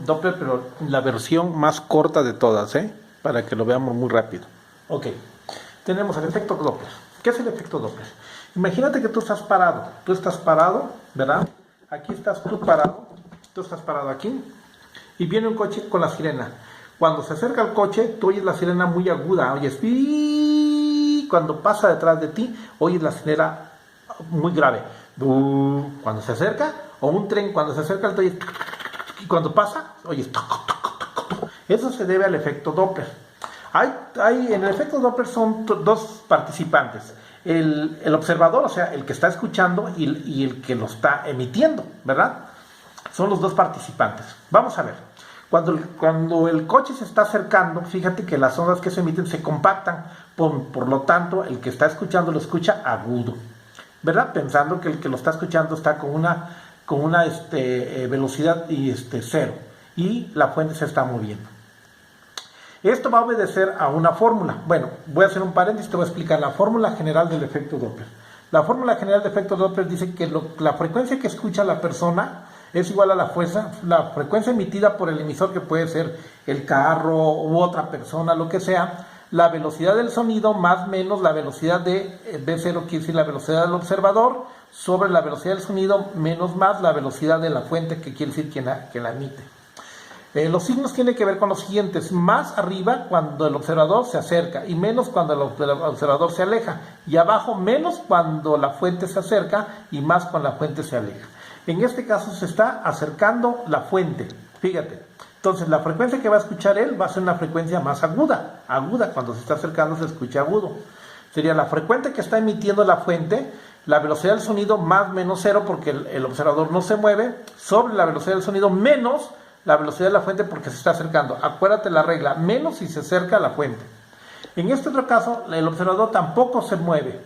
Doppler, pero la versión más corta de todas, para que lo veamos muy rápido. Ok, tenemos el efecto Doppler. ¿Qué es el efecto Doppler? Imagínate que tú estás parado, ¿verdad? Aquí estás tú estás parado aquí, y viene un coche con la sirena. Cuando se acerca el coche, tú oyes la sirena muy aguda, oyes pi. Cuando pasa detrás de ti, oyes la sirena muy grave. Cuando se acerca, o un tren, cuando se acerca, oyes, y cuando pasa, oyes. Eso se debe al efecto Doppler. En el efecto Doppler son dos participantes. El observador, o sea, el que está escuchando y el que lo está emitiendo, ¿verdad? Son los dos participantes. Vamos a ver. Cuando el coche se está acercando, fíjate que las ondas que se emiten se compactan, por lo tanto, el que está escuchando lo escucha agudo, ¿verdad? Pensando que el que lo está escuchando está con una velocidad cero y la fuente se está moviendo. Esto va a obedecer a una fórmula. Bueno, voy a hacer un paréntesis, te voy a explicar la fórmula general del efecto Doppler. La fórmula general del efecto Doppler dice que la frecuencia que escucha la persona es igual a la frecuencia emitida por el emisor, que puede ser el carro u otra persona, lo que sea, la velocidad del sonido más menos la velocidad de V0, quiere decir la velocidad del observador, sobre la velocidad del sonido menos más la velocidad de la fuente, que quiere decir que la emite. Los signos tienen que ver con los siguientes: más arriba cuando el observador se acerca y menos cuando el observador se aleja, y abajo menos cuando la fuente se acerca y más cuando la fuente se aleja. En este caso se está acercando la fuente, fíjate. Entonces la frecuencia que va a escuchar él va a ser una frecuencia más aguda. Cuando se está acercando se escucha agudo. Sería la frecuencia que está emitiendo la fuente, la velocidad del sonido más menos cero, porque el observador no se mueve, sobre la velocidad del sonido menos la velocidad de la fuente, porque se está acercando. Acuérdate la regla, menos si se acerca a la fuente. En este otro caso, el observador tampoco se mueve,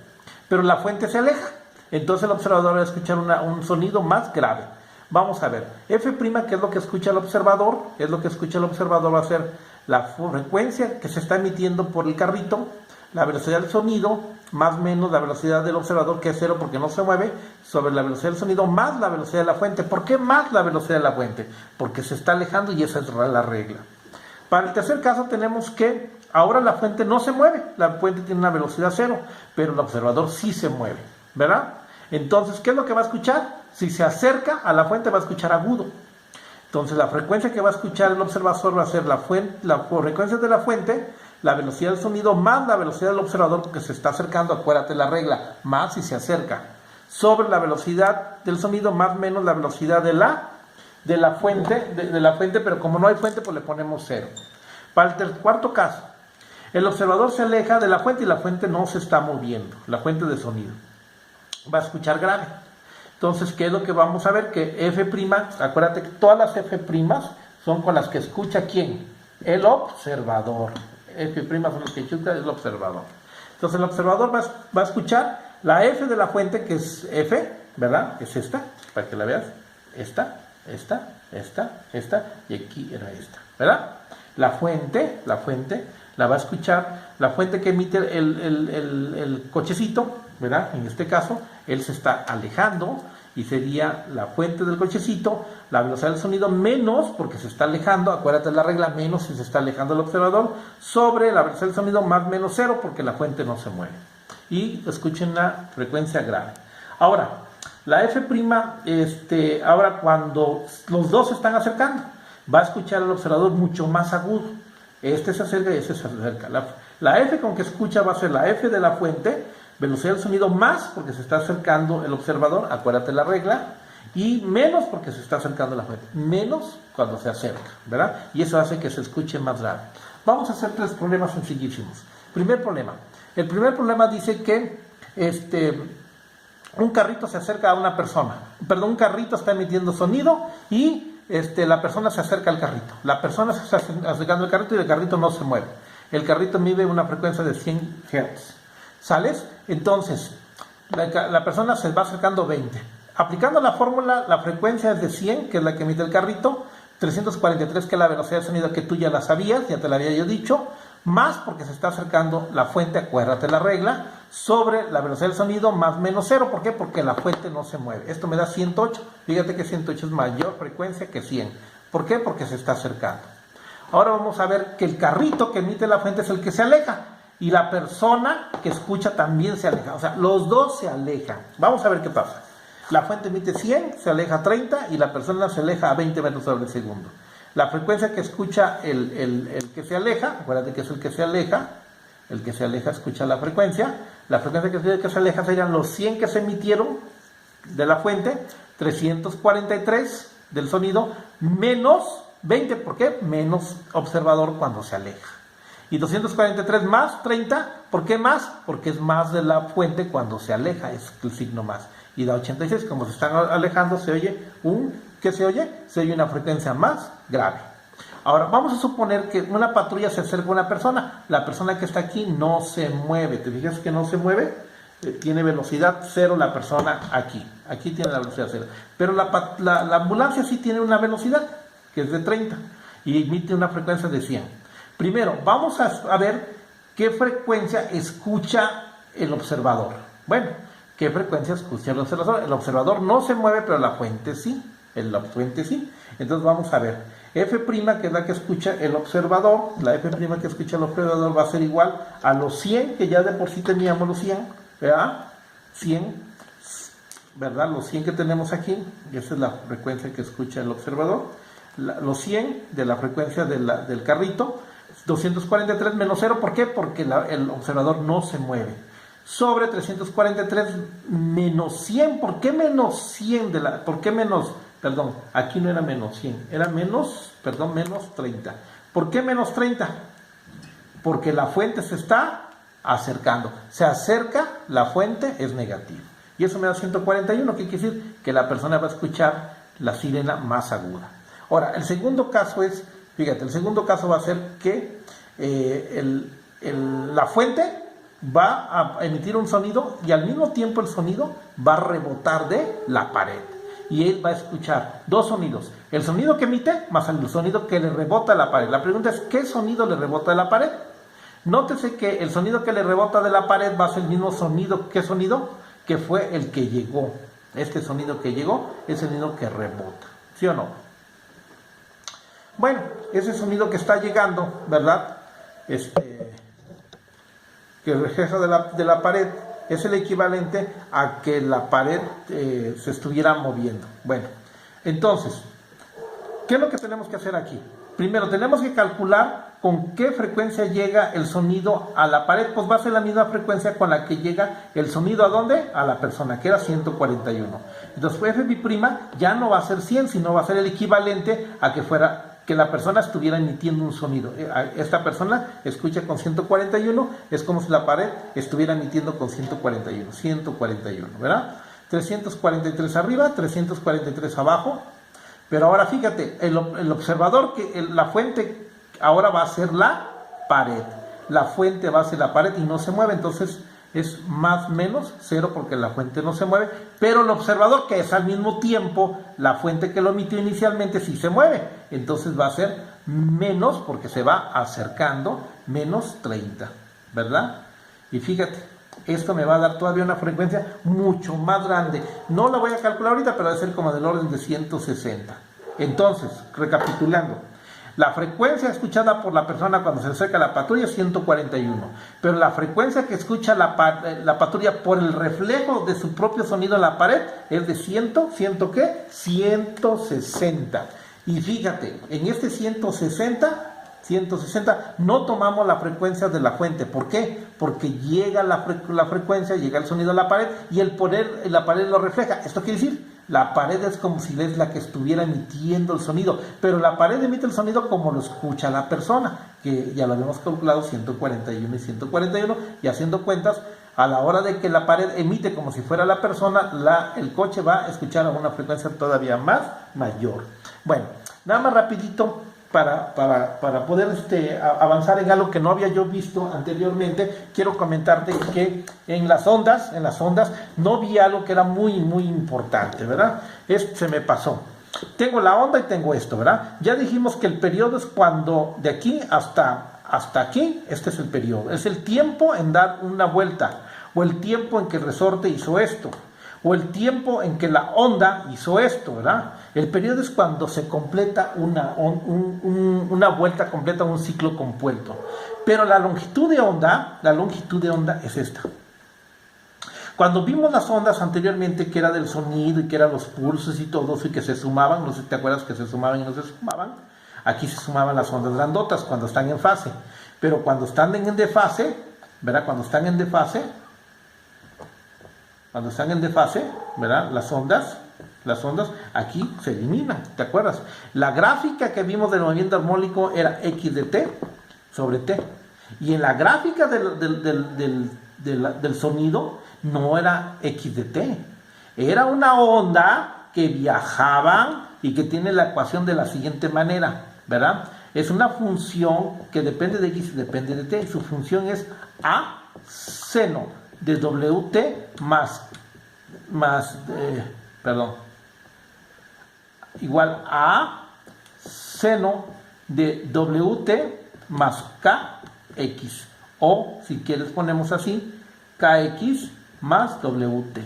pero la fuente se aleja. Entonces el observador va a escuchar un sonido más grave. Vamos a ver, F', que es lo que escucha el observador, va a ser la frecuencia que se está emitiendo por el carrito, la velocidad del sonido, más menos la velocidad del observador, que es cero porque no se mueve, sobre la velocidad del sonido, más la velocidad de la fuente. ¿Por qué más la velocidad de la fuente? Porque se está alejando y esa es la regla. Para el tercer caso tenemos que ahora la fuente no se mueve, la fuente tiene una velocidad cero, pero el observador sí se mueve, ¿verdad? Entonces, ¿qué es lo que va a escuchar? Si se acerca a la fuente va a escuchar agudo. Entonces la frecuencia que va a escuchar el observador va a ser la frecuencia de la fuente, la velocidad del sonido más la velocidad del observador, porque se está acercando, acuérdate la regla, más si se acerca, sobre la velocidad del sonido más menos la velocidad de la fuente, pero como no hay fuente, pues le ponemos cero. Para el cuarto caso, el observador se aleja de la fuente y la fuente no se está moviendo, la fuente de sonido. Va a escuchar grave. Entonces, ¿qué es lo que vamos a ver? Que F', acuérdate que todas las F' son con las que escucha ¿quién? El observador. F' son las que escucha el observador. Entonces el observador va a escuchar la F de la fuente, que es F, ¿verdad? Es esta, para que la veas. Esta, y aquí era esta, ¿verdad? La fuente la va a escuchar, la fuente que emite el cochecito, ¿verdad? En este caso, él se está alejando y sería la fuente del cochecito, la velocidad del sonido menos, porque se está alejando, acuérdate la regla, menos si se está alejando el observador, sobre la velocidad del sonido más menos cero, porque la fuente no se mueve. Y escuchen la frecuencia grave. Ahora, la F', ahora cuando los dos se están acercando, va a escuchar el observador mucho más agudo. Este se acerca y este se acerca. La F con que escucha va a ser la F de la fuente, velocidad del sonido más porque se está acercando el observador, acuérdate la regla, y menos porque se está acercando la fuente, menos cuando se acerca, ¿verdad? Y eso hace que se escuche más grave. Vamos a hacer tres problemas sencillísimos. Primer problema. El primer problema dice que un carrito se acerca a una persona. Perdón, un carrito está emitiendo sonido y la persona se acerca al carrito. La persona se está acercando al carrito y el carrito no se mueve. El carrito mide una frecuencia de 100 Hz. ¿Sales? Entonces, la persona se va acercando 20. Aplicando la fórmula, la frecuencia es de 100, que es la que emite el carrito, 343, que es la velocidad de sonido, que tú ya la sabías, ya te la había yo dicho, más porque se está acercando la fuente, acuérdate la regla, sobre la velocidad del sonido más menos cero. ¿Por qué? Porque la fuente no se mueve. Esto me da 108. Fíjate que 108 es mayor frecuencia que 100. ¿Por qué? Porque se está acercando. Ahora vamos a ver que el carrito que emite la fuente es el que se aleja. Y la persona que escucha también se aleja. O sea, los dos se alejan. Vamos a ver qué pasa. La fuente emite 100, se aleja a 30 y la persona se aleja a 20 metros sobre segundo. La frecuencia que escucha el que se aleja, acuérdate que es el que se aleja escucha la frecuencia que se aleja serían los 100 que se emitieron de la fuente, 343 del sonido, menos 20, ¿por qué? Menos observador cuando se aleja. Y 243 más 30, ¿por qué más? Porque es más de la fuente cuando se aleja, es el signo más. Y da 86, como se están alejando, se oye ¿qué se oye? Se oye una frecuencia más grave. Ahora, vamos a suponer que una patrulla se acerca a una persona. La persona que está aquí no se mueve. ¿Te fijas que no se mueve? Tiene velocidad cero la persona aquí. Aquí tiene la velocidad cero. Pero la ambulancia sí tiene una velocidad, que es de 30. Y emite una frecuencia de 100. Primero, vamos a ver qué frecuencia escucha el observador. Bueno, ¿qué frecuencia escucha el observador? El observador no se mueve, pero la fuente sí. La fuente sí. Entonces vamos a ver. F', que es la que escucha el observador, la F' que escucha el observador va a ser igual a los 100, que ya de por sí teníamos los 100, ¿verdad? 100, ¿verdad? Los 100 que tenemos aquí, y esa es la frecuencia que escucha el observador. Los 100 de la frecuencia del carrito, 243 menos 0, ¿por qué? Porque el observador no se mueve. Sobre 343 menos 100, ¿por qué menos 100 por qué menos, perdón, aquí no era menos 100, era menos 30. ¿Por qué menos 30? Porque la fuente se está acercando. Se acerca, la fuente es negativa. Y eso me da 141, que quiere decir que la persona va a escuchar la sirena más aguda. Ahora, el segundo caso es, fíjate, el segundo caso va a ser que la fuente va a emitir un sonido y al mismo tiempo el sonido va a rebotar de la pared. Y él va a escuchar dos sonidos. El sonido que emite más el sonido que le rebota de la pared. La pregunta es, ¿qué sonido le rebota de la pared? Nótese que el sonido que le rebota de la pared va a ser el mismo sonido. ¿Qué sonido? Que fue el que llegó. Este sonido que llegó es el sonido que rebota. ¿Sí o no? Bueno, ese sonido que está llegando, ¿verdad? Que regresa de la pared, es el equivalente a que la pared se estuviera moviendo. Bueno, entonces, ¿qué es lo que tenemos que hacer aquí? Primero, tenemos que calcular con qué frecuencia llega el sonido a la pared. Pues va a ser la misma frecuencia con la que llega el sonido, ¿a dónde? A la persona, que era 141. Entonces, F' ya no va a ser 100, sino va a ser el equivalente a que la persona estuviera emitiendo un sonido. Esta persona escucha con 141, es como si la pared estuviera emitiendo con 141, ¿verdad? 343 arriba, 343 abajo. Pero ahora fíjate, el observador, la fuente ahora va a ser la pared. La fuente va a ser la pared y no se mueve, entonces es más menos 0 porque la fuente no se mueve, pero el observador, que es al mismo tiempo la fuente que lo emitió inicialmente, sí se mueve, entonces va a ser menos porque se va acercando, menos 30, ¿verdad? Y fíjate, esto me va a dar todavía una frecuencia mucho más grande. No la voy a calcular ahorita, pero va a ser como del orden de 160. Entonces, recapitulando, la frecuencia escuchada por la persona cuando se acerca a la patrulla es 141, pero la frecuencia que escucha la patrulla por el reflejo de su propio sonido en la pared es de 160. Y fíjate, en este 160 no tomamos la frecuencia de la fuente. ¿Por qué? Porque llega la frecuencia, llega el sonido a la pared y la pared lo refleja. Esto quiere decir, la pared es como si es la que estuviera emitiendo el sonido, pero la pared emite el sonido como lo escucha la persona, que ya lo habíamos calculado, 141 y 141, y haciendo cuentas, a la hora de que la pared emite como si fuera la persona, el coche va a escuchar a una frecuencia todavía mayor. Bueno, nada más rapidito, para poder avanzar en algo que no había yo visto anteriormente, quiero comentarte que en las ondas no vi algo que era muy muy importante, ¿verdad? Se me pasó. Tengo la onda y tengo esto, ¿verdad? Ya dijimos que el periodo es cuando de aquí hasta aquí, este es el periodo, es el tiempo en dar una vuelta, o el tiempo en que el resorte hizo esto, o el tiempo en que la onda hizo esto, ¿verdad? El periodo es cuando se completa una vuelta completa, un ciclo compuesto. Pero la longitud de onda es esta. Cuando vimos las ondas anteriormente, que era del sonido y que eran los pulsos y todo eso, y que se sumaban, no sé si te acuerdas que se sumaban y no se sumaban, aquí se sumaban las ondas grandotas cuando están en fase. Pero cuando están en desfase, ¿verdad? Cuando están en desfase, ¿verdad? Las ondas aquí se eliminan, ¿te acuerdas? La gráfica que vimos del movimiento armónico era x de t sobre t. Y en la gráfica del sonido no era x de t. Era una onda que viajaba y que tiene la ecuación de la siguiente manera, ¿verdad? Es una función que depende de x y depende de t. Su función es a seno de wt igual a seno de wt más kx, o si quieres ponemos así, kx más wt.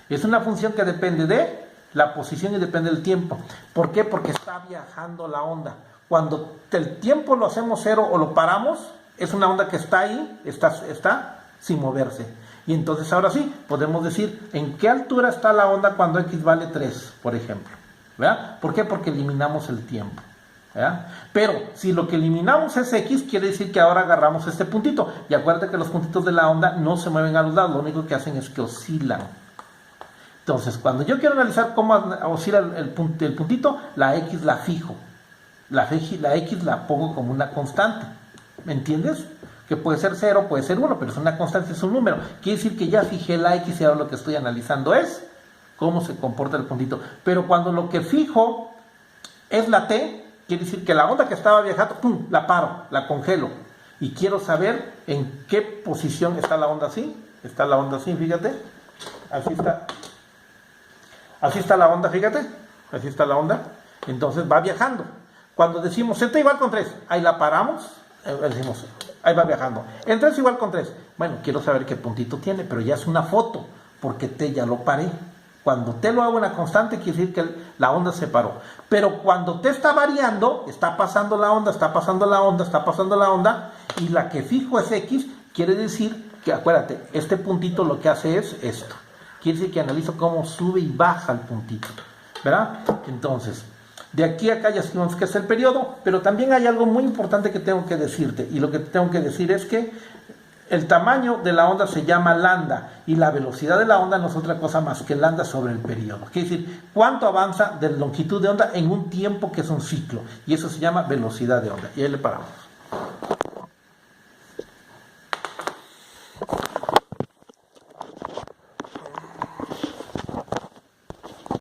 Es una función que depende de la posición y depende del tiempo. ¿Por qué? Porque está viajando la onda. Cuando el tiempo lo hacemos cero o lo paramos, es una onda que está ahí, está sin moverse. Y entonces ahora sí, podemos decir en qué altura está la onda cuando x vale 3, por ejemplo. ¿Verdad? ¿Por qué? Porque eliminamos el tiempo. ¿Verdad? Pero si lo que eliminamos es x, quiere decir que ahora agarramos este puntito. Y acuérdate que los puntitos de la onda no se mueven a los lados, lo único que hacen es que oscilan. Entonces, cuando yo quiero analizar cómo oscila el puntito, la x la fijo. La x la pongo como una constante. ¿Me entiendes? Que puede ser 0, puede ser 1, pero es una constante, es un número. Quiere decir que ya fijé la x y ahora lo que estoy analizando es cómo se comporta el puntito. Pero cuando lo que fijo es la t, quiere decir que la onda que estaba viajando, ¡pum!, la paro, la congelo. Y quiero saber en qué posición está la onda así. Está la onda así, fíjate. Así está la onda, fíjate. Así está la onda. Entonces va viajando. Cuando decimos z igual con 3, ahí la paramos. Decimos, ahí va viajando. En 3 igual con 3. Bueno, quiero saber qué puntito tiene, pero ya es una foto, porque t ya lo paré. Cuando t lo hago una constante, quiere decir que la onda se paró. Pero cuando t está variando, está pasando la onda, y la que fijo es x, quiere decir que, acuérdate, este puntito lo que hace es esto. Quiere decir que analizo cómo sube y baja el puntito, ¿verdad? Entonces, de aquí a acá ya sabemos que es el periodo, pero también hay algo muy importante que tengo que decirte, y lo que te tengo que decir es que el tamaño de la onda se llama lambda, y la velocidad de la onda no es otra cosa más que lambda sobre el periodo. Quiere decir, cuánto avanza de longitud de onda en un tiempo que es un ciclo, y eso se llama velocidad de onda. Y ahí le paramos.